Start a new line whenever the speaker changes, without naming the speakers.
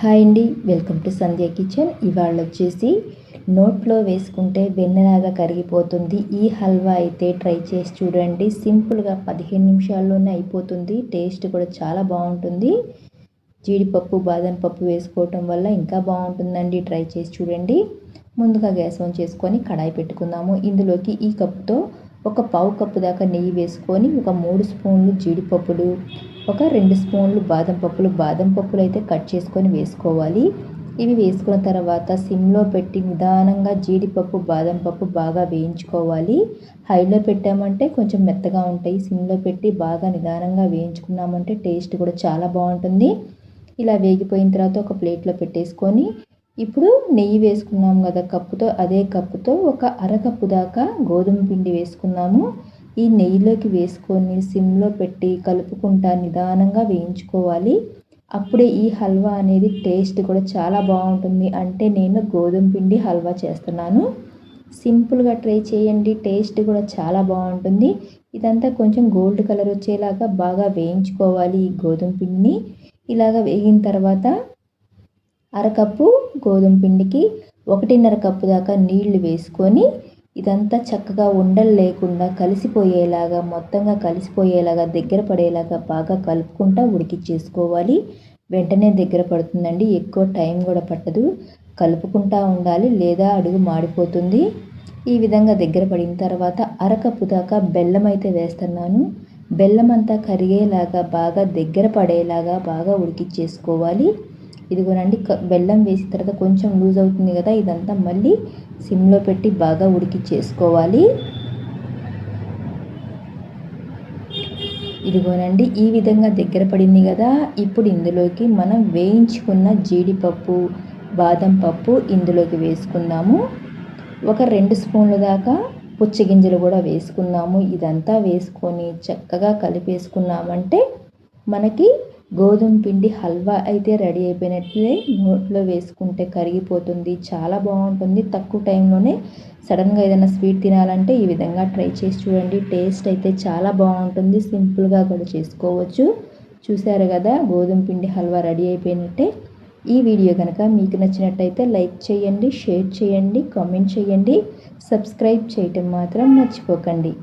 Hi అండి, welcome to Sandhya kitchen. ఇవాళ వచ్చేసి నోట్లో వేసుకుంటే వెన్నలాగా కరిగిపోతుంది ఈ హల్వా అయితే ట్రై చేసి చూడండి. సింపుల్గా 15 నిమిషాల్లోనే అయిపోతుంది. టేస్ట్ కూడా చాలా బాగుంటుంది. జీడిపప్పు బాదం పప్పు వేసుకోవటం వల్ల ఇంకా బాగుంటుందండి. ట్రై చేసి చూడండి. ముందుగా గ్యాస్ ఆన్ చేసుకొని కడాయి పెట్టుకుందాము. ఇందులోకి ఈ కప్పుతో ఒక పావు కప్పు దాకా నెయ్యి వేసుకొని ఒక 3 స్పూన్లు జీడిపప్పులు, ఒక 2 స్పూన్లు బాదం పప్పులు అయితే కట్ చేసుకొని వేసుకోవాలి. ఇవి వేసుకున్న తర్వాత సిమ్లో పెట్టి నిదానంగా జీడిపప్పు బాదం పప్పు బాగా వేయించుకోవాలి. హైలో పెట్టామంటే కొంచెం మెత్తగా ఉంటాయి. సిమ్లో పెట్టి బాగా నిదానంగా వేయించుకున్నామంటే టేస్ట్ కూడా చాలా బాగుంటుంది. ఇలా వేగిపోయిన తర్వాత ఒక ప్లేట్లో పెట్టేసుకొని ఇప్పుడు నెయ్యి వేసుకున్నాం కదా కప్పుతో, అదే కప్పుతో ఒక అరకప్పు దాకా గోధుమ పిండి వేసుకున్నాము. ఈ నెయ్యిలోకి వేసుకొని సిమ్లో పెట్టి కలుపుకుంటా నిదానంగా వేయించుకోవాలి. అప్పుడే ఈ హల్వా అనేది టేస్ట్ కూడా చాలా బాగుంటుంది. అంటే నేను గోధుమ పిండి హల్వా చేస్తున్నాను. సింపుల్గా ట్రై చేయండి. టేస్ట్ కూడా చాలా బాగుంటుంది. ఇదంతా కొంచెం గోల్డ్ కలర్ వచ్చేలాగా బాగా వేయించుకోవాలి. ఈ గోధుమ పిండిని ఇలాగ వేగిన తర్వాత అరకప్పు గోధుమ పిండికి 1.5 కప్పు దాకా నీళ్లు వేసుకొని ఇదంతా చక్కగా ఉండలు లేకుండా కలిసిపోయేలాగా, మొత్తంగా కలిసిపోయేలాగా, దగ్గర పడేలాగా బాగా కలుపుకుంటా ఉడికించేసుకోవాలి. వెంటనే దగ్గర పడుతుందండి, ఎక్కువ టైం కూడా పట్టదు. కలుపుకుంటా ఉండాలి, లేదా అడుగు మాడిపోతుంది. ఈ విధంగా దగ్గర పడిన తర్వాత అరకప్పు దాకా బెల్లం అయితే వేస్తున్నాను. బెల్లం అంతా కరిగేలాగా బాగా దగ్గర పడేలాగా బాగా ఉడికించేసుకోవాలి. ఇదిగోనండి, బెల్లం వేసిన తర్వాత కొంచెం లూజ్ అవుతుంది కదా, ఇదంతా మళ్ళీ సిమ్లో పెట్టి బాగా ఉడికించేసుకోవాలి. ఇదిగోనండి, ఈ విధంగా దగ్గర పడింది కదా. ఇప్పుడు ఇందులోకి మనం వేయించుకున్న జీడిపప్పు బాదం పప్పు ఇందులోకి వేసుకుందాము. ఒక 2 స్పూన్ల దాకా పుచ్చగింజలు కూడా వేసుకున్నాము. ఇదంతా వేసుకొని చక్కగా కలిపేసుకున్నామంటే మనకి గోధుమ పిండి హల్వా అయితే రెడీ అయిపోయినట్లే. నోట్లో వేసుకుంటే కరిగిపోతుంది, చాలా బాగుంటుంది. తక్కువ టైంలోనే సడన్గా ఏదైనా స్వీట్ తినాలంటే ఈ విధంగా ట్రై చేసి చూడండి. టేస్ట్ అయితే చాలా బాగుంటుంది. సింపుల్గా కూడా చేసుకోవచ్చు. చూసారు కదా, గోధుమ పిండి హల్వా రెడీ అయిపోయినట్టే. ఈ వీడియో కనుక మీకు నచ్చినట్టయితే లైక్ చేయండి, షేర్ చేయండి, కామెంట్ చేయండి. సబ్స్క్రైబ్ చేయటం మాత్రం మర్చిపోకండి.